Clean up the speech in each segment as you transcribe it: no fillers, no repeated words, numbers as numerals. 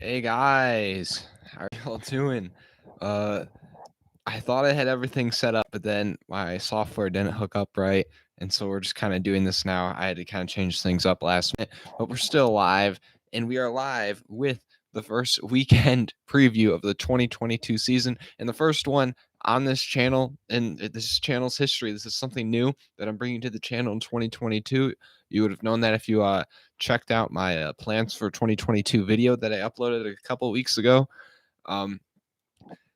Hey guys, how are y'all doing? Uh, I thought I had everything set up, but then my software didn't hook up right, and so we're just kind of doing this now. I had to kind of change things up last minute, but we're still live, and we are live with the first weekend preview of the 2022 season, and the first one on this channel in this channel's history. This is something new that I'm bringing to the channel in 2022. You would have known that if you checked out my plans for 2022 video that I uploaded a couple weeks ago. Um,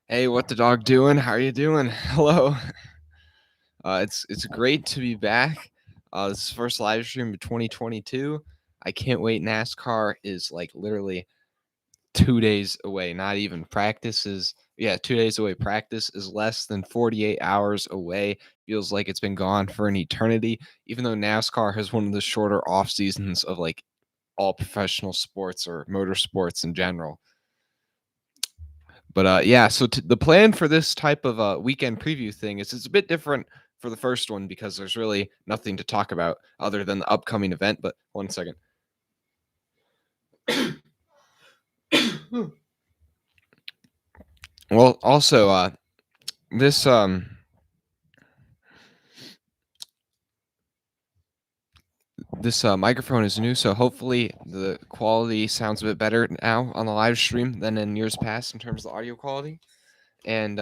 hey, what the dog doing? How are you doing? Hello. It's great to be back. This is first live stream of 2022. I can't wait. NASCAR is like literally 2 days away. Not even practice is 2 days away. Practice is less than 48 hours away. Feels like it's been gone for an eternity. Even though NASCAR has one of the shorter off seasons of like all professional sports or motorsports in general. But so the plan for this type of weekend preview thing is it's a bit different for the first one because there's really nothing to talk about other than the upcoming event. But 1 second. Well, also this microphone is new, so hopefully the quality sounds a bit better now on the live stream than in years past in terms of the audio quality. And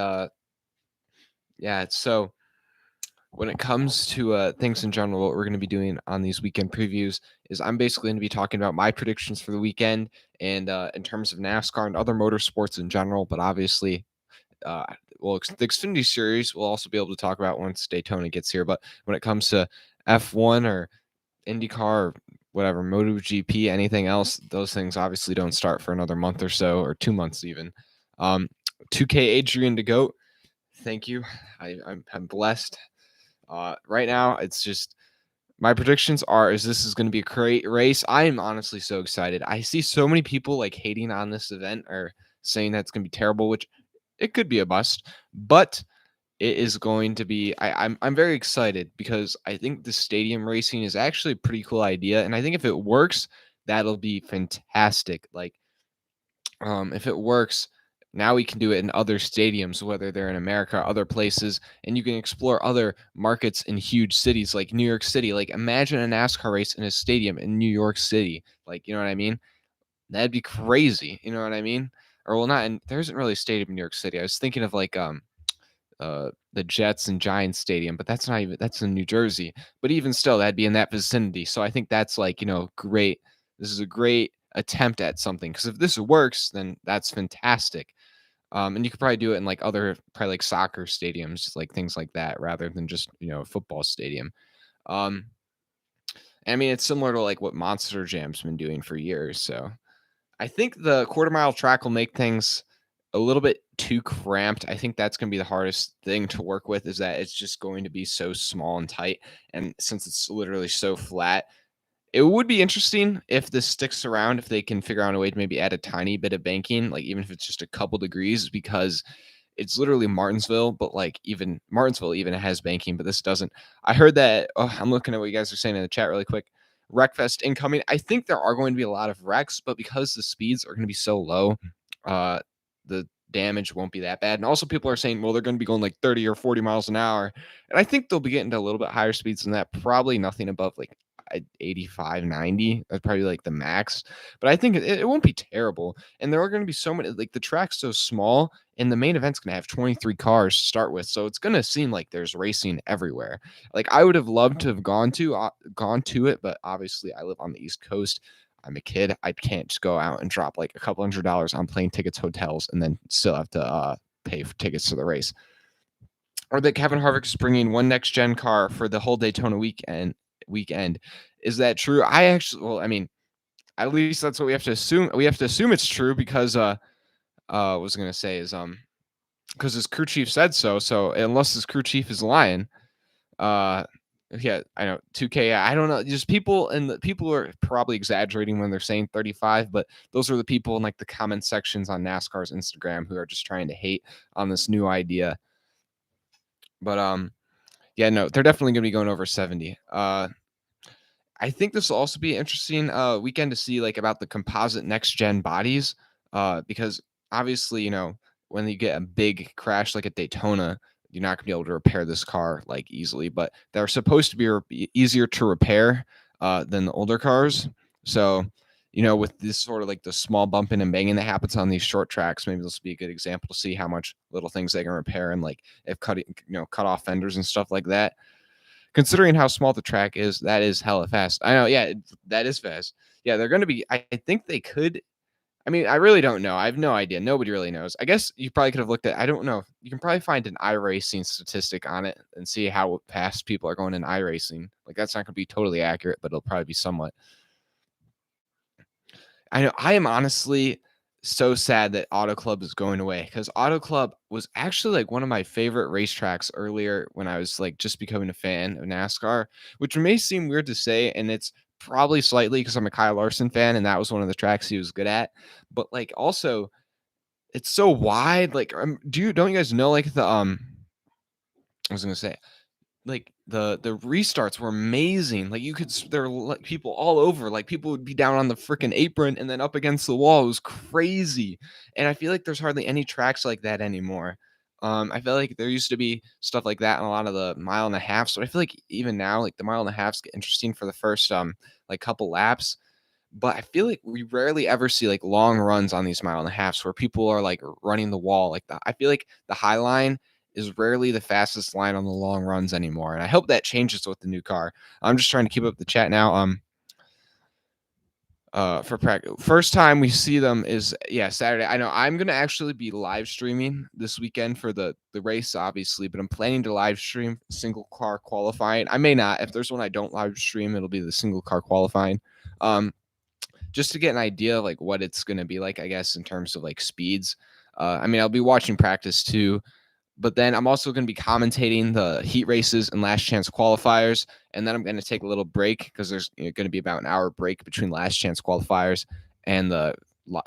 so when it comes to things in general, what we're going to be doing on these weekend previews is I'm basically going to be talking about my predictions for the weekend and in terms of NASCAR and other motorsports in general. But obviously, the Xfinity Series we'll also be able to talk about once Daytona gets here. But when it comes to F1 or IndyCar or whatever, MotoGP, anything else, those things obviously don't start for another month or so, or 2 months even. 2K Adrian to GOAT, thank you. I'm blessed. Right now, it's just my predictions is this is going to be a great race. I am honestly so excited. I see so many people like hating on this event or saying that it's going to be terrible, which it could be a bust, but it is going to be. I'm very excited because I think the stadium racing is actually a pretty cool idea, and I think if it works, that'll be fantastic. Like, if it works, now we can do it in other stadiums, whether they're in America or other places, and you can explore other markets in huge cities like New York City. Like, imagine a NASCAR race in a stadium in New York City. Like, you know what I mean? That'd be crazy. You know what I mean? Or well, not. And there isn't really a stadium in New York City. I was thinking of like the Jets and Giants stadium, but that's in New Jersey. But even still, that'd be in that vicinity. So I think that's like, great. This is a great attempt at something because if this works, then that's fantastic. And you could probably do it in like other probably like soccer stadiums, like things like that, rather than just a football stadium. I mean, it's similar to like what Monster Jam's been doing for years. So I think the quarter mile track will make things a little bit too cramped. I think that's going to be the hardest thing to work with is that it's just going to be so small and tight. And since it's literally so flat, it would be interesting if this sticks around, if they can figure out a way to maybe add a tiny bit of banking, like even if it's just a couple degrees, because it's literally Martinsville, but like even Martinsville even has banking, but this doesn't. I heard that. I'm looking at what you guys are saying in the chat really quick. Wreckfest incoming. I think there are going to be a lot of wrecks, but because the speeds are going to be so low, the damage won't be that bad. And also people are saying, well, they're going to be going like 30 or 40 miles an hour. And I think they'll be getting to a little bit higher speeds than that. Probably nothing above like 85, 90. That's probably like the max. But I think it won't be terrible. And there are going to be so many, like the track's so small and the main event's going to have 23 cars to start with. So it's going to seem like there's racing everywhere. Like I would have loved to have gone to it, but obviously I live on the East Coast. I'm a kid. I can't just go out and drop like a couple $100 on plane tickets, hotels, and then still have to pay for tickets to the race. Or that Kevin Harvick is bringing one next gen car for the whole Daytona weekend. Is that true? I mean, at least that's what we have to assume. We have to assume it's true because what I was gonna say is because his crew chief said so. So unless his crew chief is lying, yeah, I know 2K. I don't know. Just people are probably exaggerating when they're saying 35, but those are the people in like the comment sections on NASCAR's Instagram who are just trying to hate on this new idea. But yeah, no, they're definitely gonna be going over 70. I think this will also be an interesting weekend to see like about the composite next gen bodies. because obviously, when you get a big crash like at Daytona, you're not gonna be able to repair this car like easily. But they're supposed to be easier to repair than the older cars. So, with this sort of like the small bumping and banging that happens on these short tracks, maybe this will be a good example to see how much little things they can repair and like if cut off fenders and stuff like that. Considering how small the track is, that is hella fast. I know, yeah, that is fast. Yeah, they're going to be. I think they could. I mean, I really don't know. I have no idea. Nobody really knows. I guess you probably could have looked at. I don't know. You can probably find an iRacing statistic on it and see how fast people are going in iRacing. Like that's not going to be totally accurate, but it'll probably be somewhat. I know. I am honestly so sad that Auto Club is going away because Auto Club was actually like one of my favorite racetracks earlier when I was like just becoming a fan of NASCAR, which may seem weird to say, and it's probably slightly because I'm a Kyle Larson fan and that was one of the tracks he was good at. But like also, it's so wide. Like, don't you guys know like I was gonna say like the restarts were amazing. Like you could there were like people all over. Like people would be down on the freaking apron and then up against the wall. It was crazy. And I feel like there's hardly any tracks like that anymore. I feel like there used to be stuff like that in a lot of the mile and a half. So I feel like even now, like the mile and a halfs get interesting for the first like couple laps. But I feel like we rarely ever see like long runs on these mile and a halfs where people are like running the wall. Like I feel like the high line is rarely the fastest line on the long runs anymore. And I hope that changes with the new car. I'm just trying to keep up the chat now. For practice, first time we see them is Saturday. I know I'm gonna actually be live streaming this weekend for the race, obviously, but I'm planning to live stream single car qualifying. I may not. If there's one I don't live stream, it'll be the single car qualifying. Um, just to get an idea of like what it's gonna be like, I guess, in terms of like speeds. I mean, I'll be watching practice too, but then I'm also going to be commentating the heat races and last chance qualifiers. And then I'm going to take a little break because there's going to be about an hour break between last chance qualifiers and the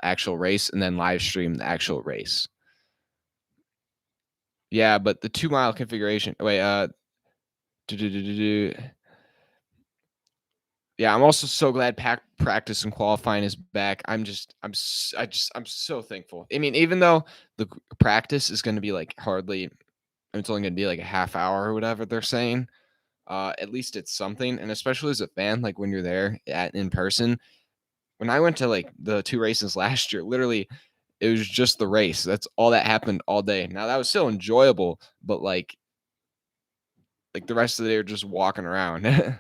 actual race, and then live stream the actual race. Yeah, but the 2 mile configuration. Wait, yeah, I'm also so glad practice and qualifying is back. I'm so thankful. I mean, even though the practice is going to be like hardly, it's only going to be like a half hour or whatever they're saying. At least it's something, and especially as a fan, like when you're there in person. When I went to like the 2 races last year, literally, it was just the race. That's all that happened all day. Now that was still enjoyable, but like the rest of the day, are just walking around.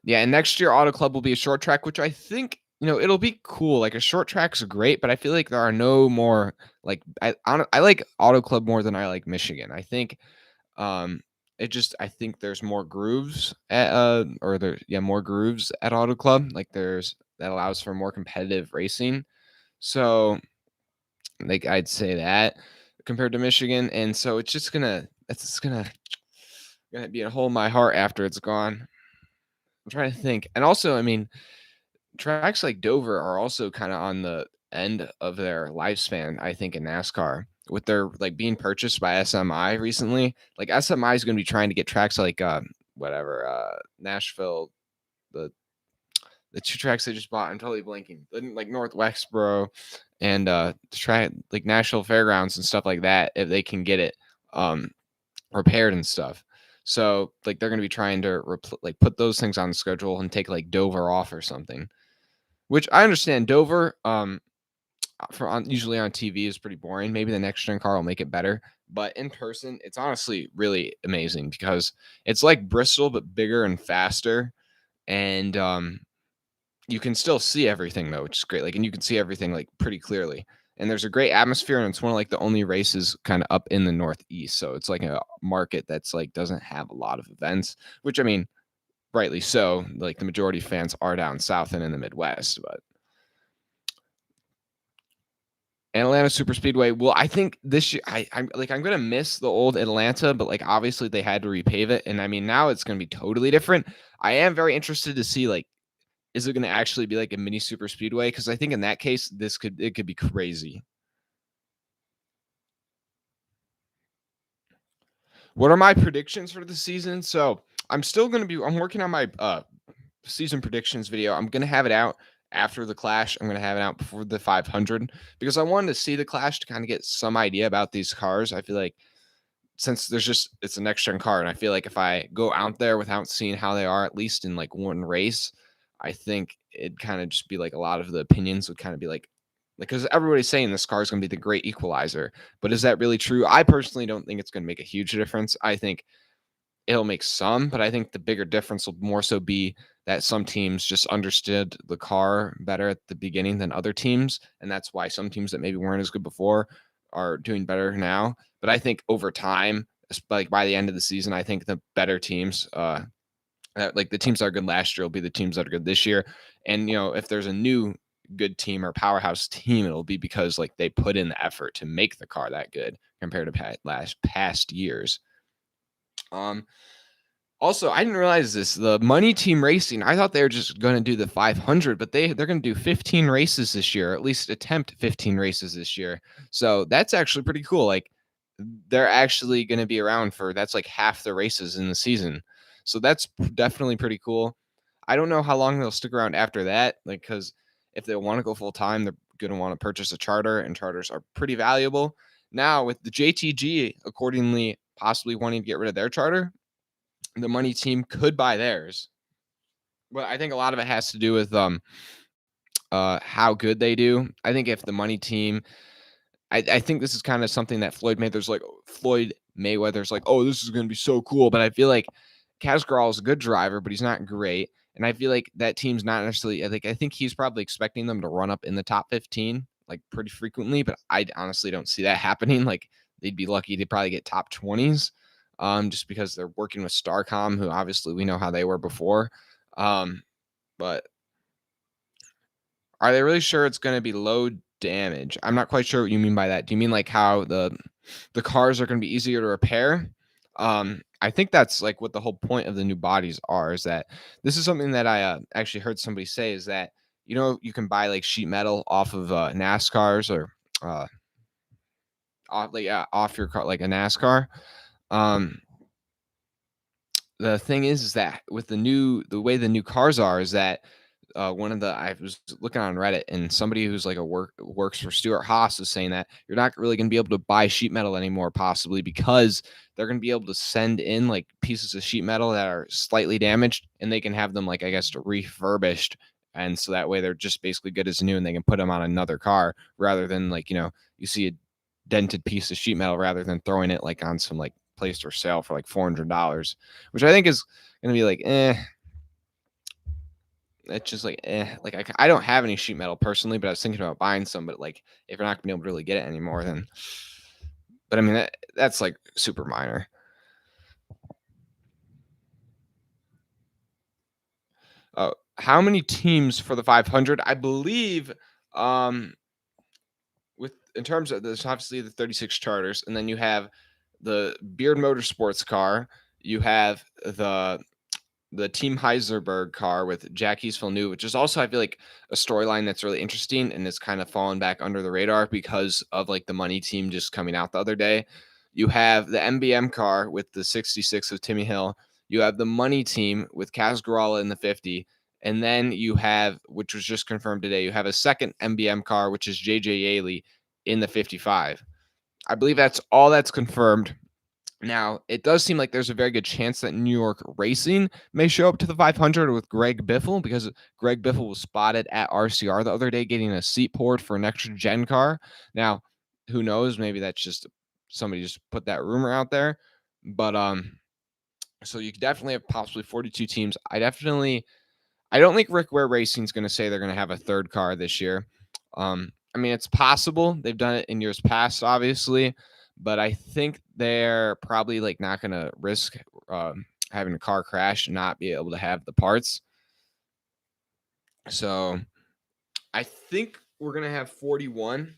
Yeah, and next year Auto Club will be a short track, which I think it'll be cool. Like a short track's great, but I feel like there are no more like I like Auto Club more than I like Michigan. I think um I think there's more grooves at more grooves at Auto Club. Like that allows for more competitive racing. So like I'd say that compared to Michigan, and so it's gonna be a hole in my heart after it's gone. I'm trying to think, and also I mean tracks like Dover are also kind of on the end of their lifespan, I think, in NASCAR with their like being purchased by SMI recently. Like SMI is going to be trying to get tracks like Nashville, the the two tracks they just bought. I'm totally blanking. Like Northwestboro and to try like Nashville Fairgrounds and stuff like that if they can get it um repaired and stuff. So like they're going to be trying to like put those things on the schedule and take like Dover off or something. Which I understand Dover, usually on TV is pretty boring. Maybe the next gen car will make it better, but in person, it's honestly really amazing because it's like Bristol but bigger and faster, and you can still see everything though, which is great. Like, and you can see everything like pretty clearly. And there's a great atmosphere, and it's one of like the only races kind of up in the Northeast. So it's like a market that's like doesn't have a lot of events, which I mean, rightly so. Like the majority of fans are down south and in the Midwest, but and Atlanta Super Speedway. Well, I think this year I'm gonna miss the old Atlanta, but like obviously they had to repave it, and I mean now it's gonna be totally different. I am very interested to see like is it gonna actually be like a mini super speedway? Because I think in that case it could be crazy. What are my predictions for the season? So I'm working on my season predictions video. I'm gonna have it out after the Clash. I'm going to have it out before the 500 because I wanted to see the Clash to kind of get some idea about these cars. I feel like since it's a next gen car, and I feel like if I go out there without seeing how they are, at least in like one race, I think it'd kind of just be like a lot of the opinions would kind of be like, because everybody's saying this car is going to be the great equalizer, but is that really true? I personally don't think it's going to make a huge difference. I think it'll make some, but I think the bigger difference will more so be that some teams just understood the car better at the beginning than other teams. And that's why some teams that maybe weren't as good before are doing better now. But I think over time, like by the end of the season, I think the better teams, like the teams that are good last year will be the teams that are good this year. And, if there's a new good team or powerhouse team, it'll be because like they put in the effort to make the car that good compared to past years. Also, I didn't realize this. The Money Team Racing, I thought they were just going to do the 500, but they're going to do 15 races this year, or at least attempt 15 races this year. So that's actually pretty cool. Like they're actually going to be around for that's like half the races in the season. So that's definitely pretty cool. I don't know how long they'll stick around after that, like because if they want to go full time, they're going to want to purchase a charter, and charters are pretty valuable. Now with the JTG accordingly possibly wanting to get rid of their charter, the Money Team could buy theirs. But I think a lot of it has to do with how good they do. I think if the Money Team, I think this is kind of something that Floyd Mayweather's like, oh, this is going to be so cool. But I feel like Casgral is a good driver, but he's not great. And I feel like that team's not necessarily. I think he's probably expecting them to run up in the top 15 like pretty frequently, but I honestly don't see that happening. Like they'd be lucky to probably get top 20s. Just because they're working with Starcom, who obviously we know how they were before. But are they really sure it's going to be low damage? I'm not quite sure what you mean by that. Do you mean like how the cars are going to be easier to repair? I think that's like what the whole point of the new bodies are. Is that this is something that I actually heard somebody say is that you can buy like sheet metal off of NASCARs or off your car like a NASCAR. The thing is that with the way the new cars are is that I was looking on Reddit and somebody who's like works for Stuart Haas is saying that you're not really going to be able to buy sheet metal anymore, possibly because they're going to be able to send in like pieces of sheet metal that are slightly damaged and they can have them like, I guess, refurbished. And so that way they're just basically good as new and they can put them on another car rather than like, you see a dented piece of sheet metal rather than throwing it like on some like place for sale for like $400, which I think is going to be like, it's just like, like I don't have any sheet metal personally, but I was thinking about buying some, but like if you're not gonna be able to really get it anymore, then, but I mean, that's like super minor. How many teams for the 500? I believe, in terms of this, obviously the 36 charters, and then you have the Beard Motorsports car, you have the Team Heiserberg car with Jacques Villeneuve, which is also, I feel like, a storyline that's really interesting and it's kind of fallen back under the radar because of like the Money Team just coming out the other day. You have the MBM car with the 66 of Timmy Hill. You have the Money Team with Kaz Grala in the 50. And then you have, which was just confirmed today, you have a second MBM car, which is JJ Yaley in the 55. I believe that's all that's confirmed. Now, it does seem like there's a very good chance that New York Racing may show up to the 500 with Greg Biffle because Greg Biffle was spotted at RCR the other day getting a seat poured for an extra gen car. Now, who knows? Maybe that's just somebody just put that rumor out there. But so you could definitely have possibly 42 teams. I don't think Rick Ware Racing is going to say they're going to have a third car this year. I mean, it's possible. They've done it in years past, obviously. But I think they're probably like not going to risk having a car crash and not be able to have the parts. So I think we're going to have 41.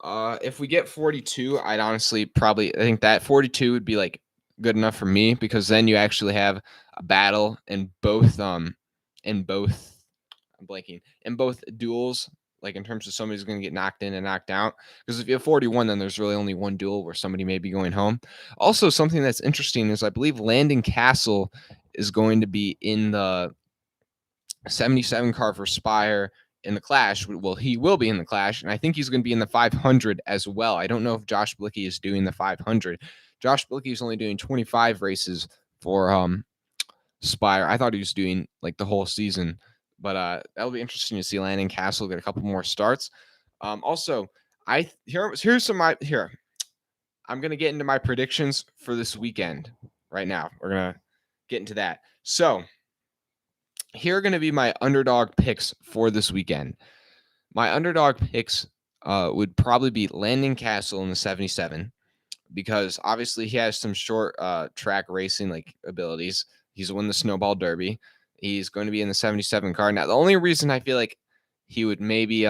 If we get 42, I'd honestly I think that 42 would be like good enough for me because then you actually have a battle in both duels. Like in terms of somebody's going to get knocked in and knocked out. Because if you have 41, then there's really only one duel where somebody may be going home. Also, something that's interesting is I believe Landon Castle is going to be in the 77 car for Spire in the Clash. Well, he will be in the Clash, and I think he's going to be in the 500 as well. I don't know if Josh Blicky is doing the 500. Josh Blicky is only doing 25 races for Spire. I thought he was doing like the whole season, but that'll be interesting to see Landon Castle get a couple more starts. Also, here's some here. I'm gonna get into my predictions for this weekend right now. We're gonna get into that. So here are gonna be my underdog picks for this weekend. My underdog picks would probably be Landon Castle in the 77 because obviously he has some short track racing like abilities. He's won the Snowball Derby. He's going to be in the 77 car. Now, the only reason I feel like he would maybe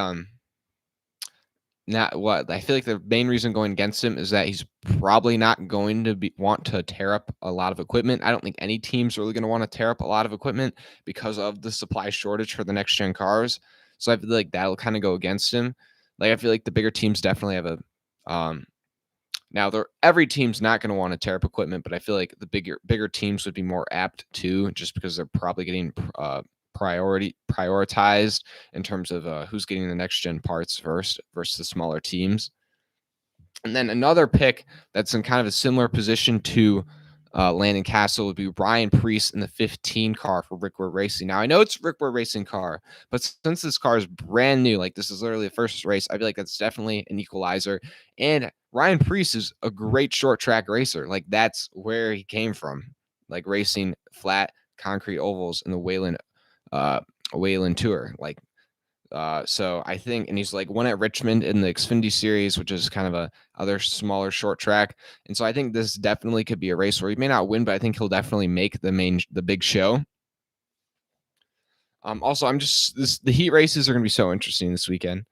not what I feel like the main reason going against him is that he's probably not going to want to tear up a lot of equipment. I don't think any team's really going to want to tear up a lot of equipment because of the supply shortage for the next gen cars. So I feel like that'll kind of go against him. Like I feel like the bigger teams definitely have a now every team's not going to want to tear up equipment, but I feel like the bigger teams would be more apt to just because they're probably getting prioritized in terms of who's getting the next gen parts first versus the smaller teams. And then another pick that's in kind of a similar position to Landon Castle would be Ryan Preece in the 15 car for Rick Ware Racing. Now I know it's Rick Ware Racing car, but since this car is brand new, like this is literally the first race, I feel like that's definitely an equalizer. And Ryan Preece is a great short track racer. Like that's where he came from, like racing flat concrete ovals in the Wayland Tour. So I think, and he's like won at Richmond in the Xfinity Series, which is kind of a other smaller short track. And so I think this definitely could be a race where he may not win, but I think he'll definitely make the big show. Also, the heat races are going to be so interesting this weekend.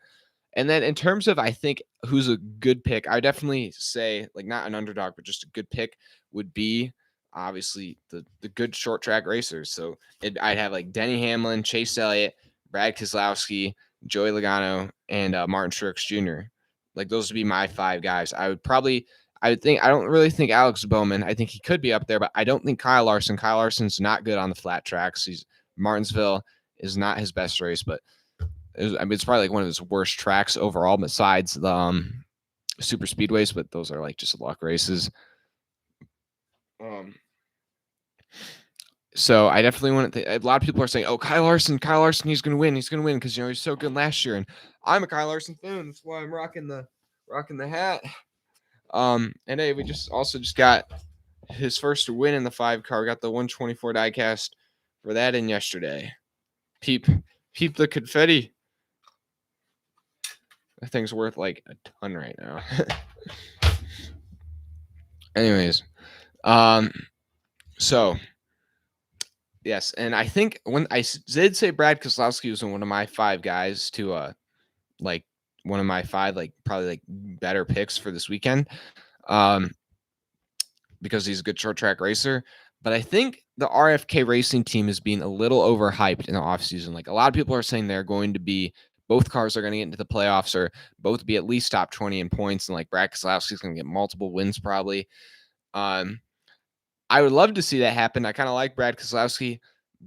And then in terms of, I think who's a good pick, I definitely say like not an underdog, but just a good pick would be obviously the good short track racers. So I'd have like Denny Hamlin, Chase Elliott, Brad Keselowski, Joey Logano, and Martin Truex Jr. Like those would be my 5 guys. I don't really think Alex Bowman. I think he could be up there, but I don't think Kyle Larson. Kyle Larson's not good on the flat tracks. Martinsville is not his best race, but it's probably like one of his worst tracks overall besides the super speedways, but those are like just luck races. So I definitely want to. A lot of people are saying, "Oh, Kyle Larson, he's going to win. He's going to win because he's so good last year." And I'm a Kyle Larson fan. That's why I'm rocking the hat. And hey, we just got his first win in the 5 car. We got the 124 diecast for that in yesterday. Peep the confetti. That thing's worth like a ton right now. Anyways, so yes, and I think when I did say Brad Keselowski was one of my 5 guys to like one of my 5 like probably like better picks for this weekend, because he's a good short track racer. But I think the RFK Racing team is being a little overhyped in the offseason. Like a lot of people are saying they're going to be both cars are going to get into the playoffs or both be at least top 20 in points. And like Brad Keselowski is going to get multiple wins probably. I would love to see that happen. I kind of like Brad Keselowski,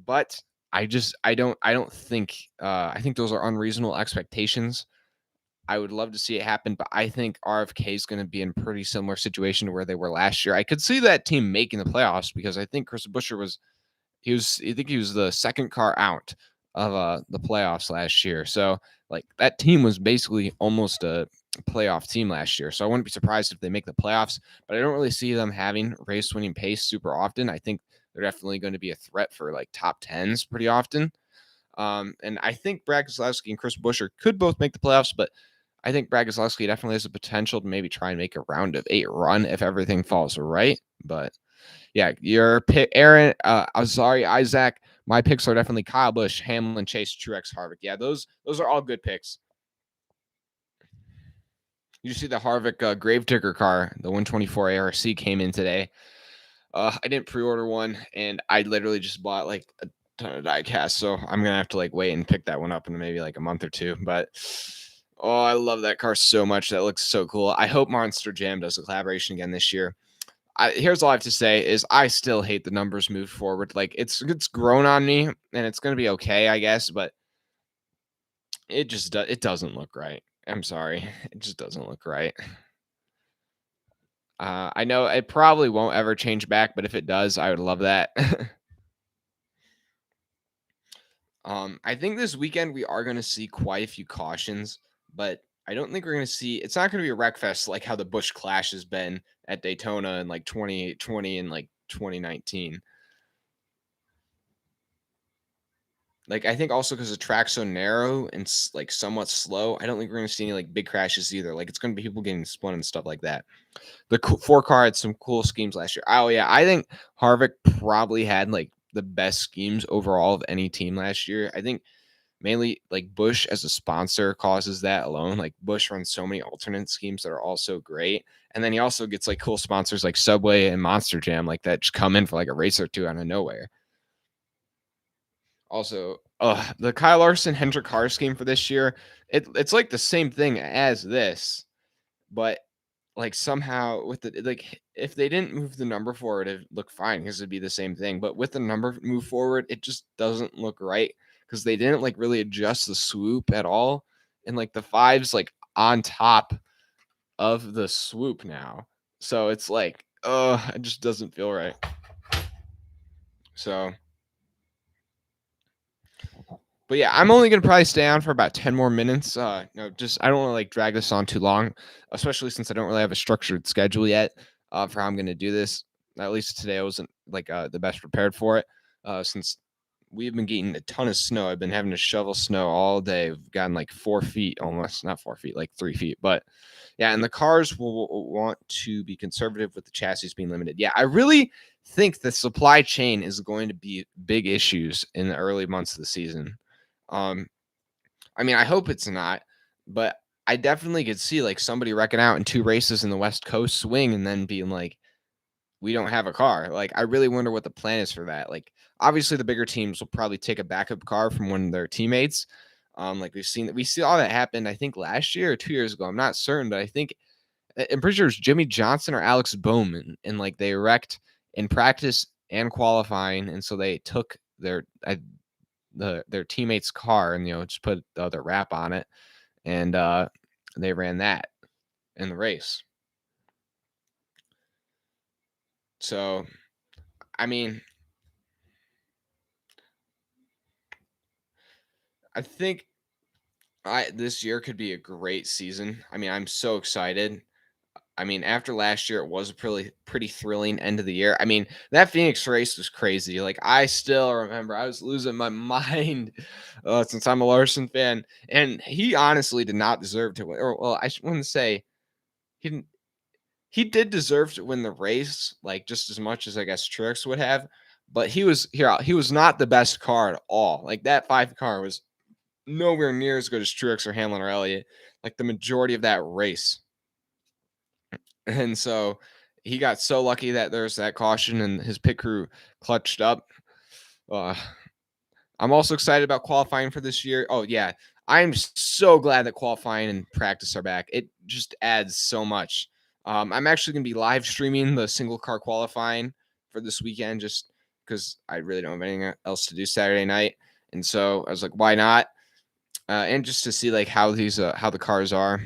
but I don't think I think those are unreasonable expectations. I would love to see it happen, but I think RFK is going to be in a pretty similar situation to where they were last year. I could see that team making the playoffs because I think Chris Buescher was the second car out of the playoffs last year. So like that team was basically almost a playoff team last year. So I wouldn't be surprised if they make the playoffs, but I don't really see them having race winning pace super often. I think they're definitely going to be a threat for like top 10s pretty often. And I think Brad Keselowski and Chris Buescher could both make the playoffs, but I think Brad Keselowski definitely has the potential to maybe try and make a round of 8 run if everything falls right. But yeah, your pick, Aaron. I'm sorry, Isaac. My picks are definitely Kyle Busch, Hamlin, Chase, Truex, Harvick. Yeah, those are all good picks. You see the Harvick Gravedigger car, the 124 ARC came in today. I didn't pre-order one, and I literally just bought like a ton of diecast, so I'm gonna have to like wait and pick that one up in maybe like a month or 2. But oh, I love that car so much. That looks so cool. I hope Monster Jam does a collaboration again this year. Here's all I have to say is I still hate the numbers moved forward. Like it's grown on me, and it's gonna be okay, I guess. But it doesn't look right. I'm sorry. It just doesn't look right. I know it probably won't ever change back, but if it does, I would love that. I think this weekend we are gonna see quite a few cautions, but I don't think we're gonna see it's not gonna be a wreck fest like how the Busch Clash has been at Daytona in like 2020 and like 2019. Like, I think also because the track's so narrow and like somewhat slow, I don't think we're gonna see any like big crashes either. Like, it's gonna be people getting spun and stuff like that. The four car had some cool schemes last year. Oh yeah, I think Harvick probably had like the best schemes overall of any team last year. I think mainly like Bush as a sponsor causes that alone. Like Bush runs so many alternate schemes that are also great. And then he also gets like cool sponsors like Subway and Monster Jam, like that just come in for like a race or two out of nowhere. Also, the Kyle Larson Hendrick car scheme for this year, it's like the same thing as this, but like somehow with the like if they didn't move the number forward, it'd look fine because it'd be the same thing. But with the number move forward, it just doesn't look right because they didn't like really adjust the swoop at all. And like the five's like on top of the swoop now. So it's like, it just doesn't feel right. So but yeah, I'm only gonna probably stay on for about 10 more minutes. No, just I don't want to like drag this on too long, especially since I don't really have a structured schedule yet for how I'm gonna do this. At least today I wasn't like the best prepared for it. Since we've been getting a ton of snow. I've been having to shovel snow all day. We've gotten like 4 feet almost, not 4 feet, like 3 feet. But yeah, and the cars will want to be conservative with the chassis being limited. Yeah, I really think the supply chain is going to be big issues in the early months of the season. Um, I mean, I hope it's not, but I definitely could see like somebody wrecking out in two races in the West Coast swing and then being like, we don't have a car. Like, I really wonder what the plan is for that. Like, obviously, the bigger teams will probably take a backup car from one of their teammates. Like we've seen that we see all that happen. I think last year or 2 years ago. I'm not certain, but I think I'm pretty sure it was Jimmy Johnson or Alex Bowman, and like they wrecked in practice and qualifying, and so they took their teammate's car and just put the other wrap on it, and they ran that in the race. So I mean, I think I this year could be a great season. I mean, I'm so excited. I mean, after last year, it was a pretty thrilling end of the year. I mean, that Phoenix race was crazy. Like, I still remember I was losing my mind since I'm a Larson fan, and he honestly did not deserve to win. Or, well, I wouldn't say he didn't. He did deserve to win the race, like just as much as I guess Truex would have. But he was here. He was not the best car at all. Like that five car was nowhere near as good as Truex or Hamlin or Elliott. Like the majority of that race. And so he got so lucky that there's that caution and his pit crew clutched up. Uh, I'm also excited about qualifying for this year. Oh, yeah. I'm so glad that qualifying and practice are back. It just adds so much. I'm actually going to be live streaming the single car qualifying for this weekend just because I really don't have anything else to do Saturday night. And so I was like, why not? And just to see like how the cars are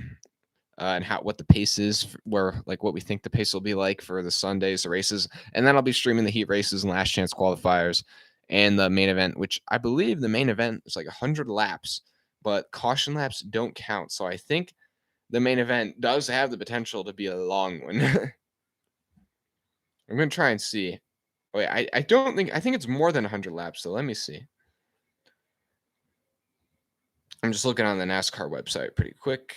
and what the pace is, where like what we think the pace will be like for the Sundays, the races, and then I'll be streaming the heat races and last chance qualifiers and the main event, which I believe the main event is like 100 laps, but caution laps don't count. So I think the main event does have the potential to be a long one. I'm gonna try and see. Wait, I don't think I think it's more than 100 laps. So let me see. I'm just looking on the NASCAR website pretty quick.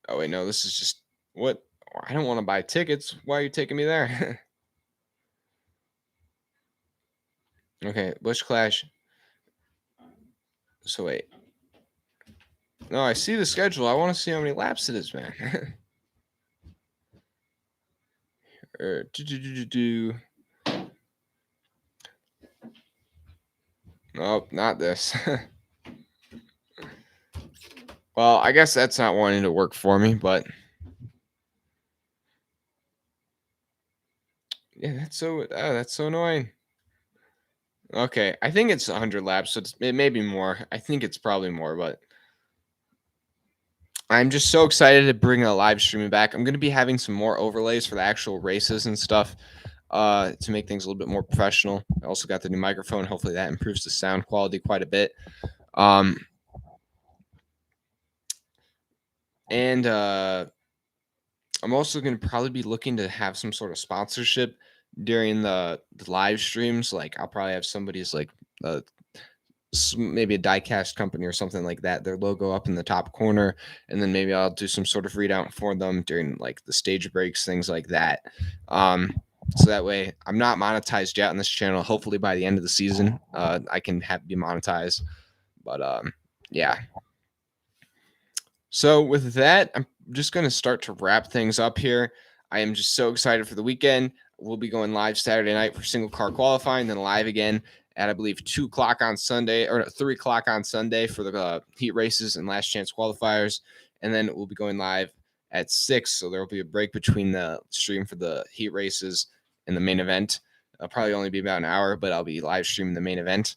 Oh wait, no, this is just what I don't want to buy tickets. Why are you taking me there? Okay, Busch Clash. So wait. No, I see the schedule. I want to see how many laps it is, man. Do. Nope, not this. Well, I guess that's not wanting to work for me, but yeah, that's so annoying. Okay, I think it's 100 laps, so it may be more. I think it's probably more, but I'm just so excited to bring a live streaming back. I'm going to be having some more overlays for the actual races and stuff to make things a little bit more professional. I also got the new microphone. Hopefully that improves the sound quality quite a bit. And I'm also going to probably be looking to have some sort of sponsorship during the live streams. Like I'll probably have somebody's like maybe a diecast company or something like that, their logo up in the top corner, and then maybe I'll do some sort of readout for them during like the stage breaks, things like that. So that way I'm not monetized yet on this channel. Hopefully by the end of the season, I can be monetized. But yeah. So with that, I'm just going to start to wrap things up here. I am just so excited for the weekend. We'll be going live Saturday night for single car qualifying, then live again at I believe 2 o'clock on Sunday or 3 o'clock on Sunday for the heat races and last chance qualifiers, and then we'll be going live at 6. So there will be a break between the stream for the heat races and the main event. It'll probably only be about an hour, but I'll be live streaming the main event,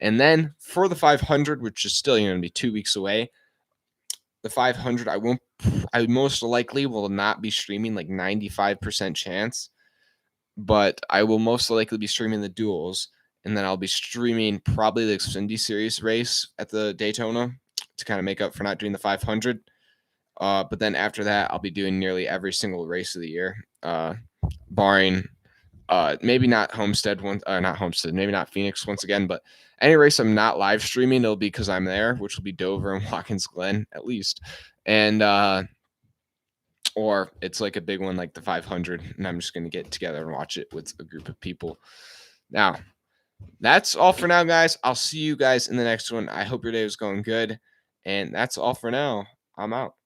and then for the 500, which is still going to be 2 weeks away. The 500, I most likely will not be streaming, like 95% chance, but I will most likely be streaming the duels, and then I'll be streaming probably the Xfinity Series race at the Daytona to kind of make up for not doing the 500. But then after that, I'll be doing nearly every single race of the year, barring maybe not Homestead one, not Homestead, maybe not Phoenix once again, but any race I'm not live streaming, it'll be because I'm there, which will be Dover and Watkins Glen at least, and or it's like a big one like the 500, and I'm just gonna get together and watch it with a group of people. Now, that's all for now, guys. I'll see you guys in the next one. I hope your day was going good, and that's all for now. I'm out.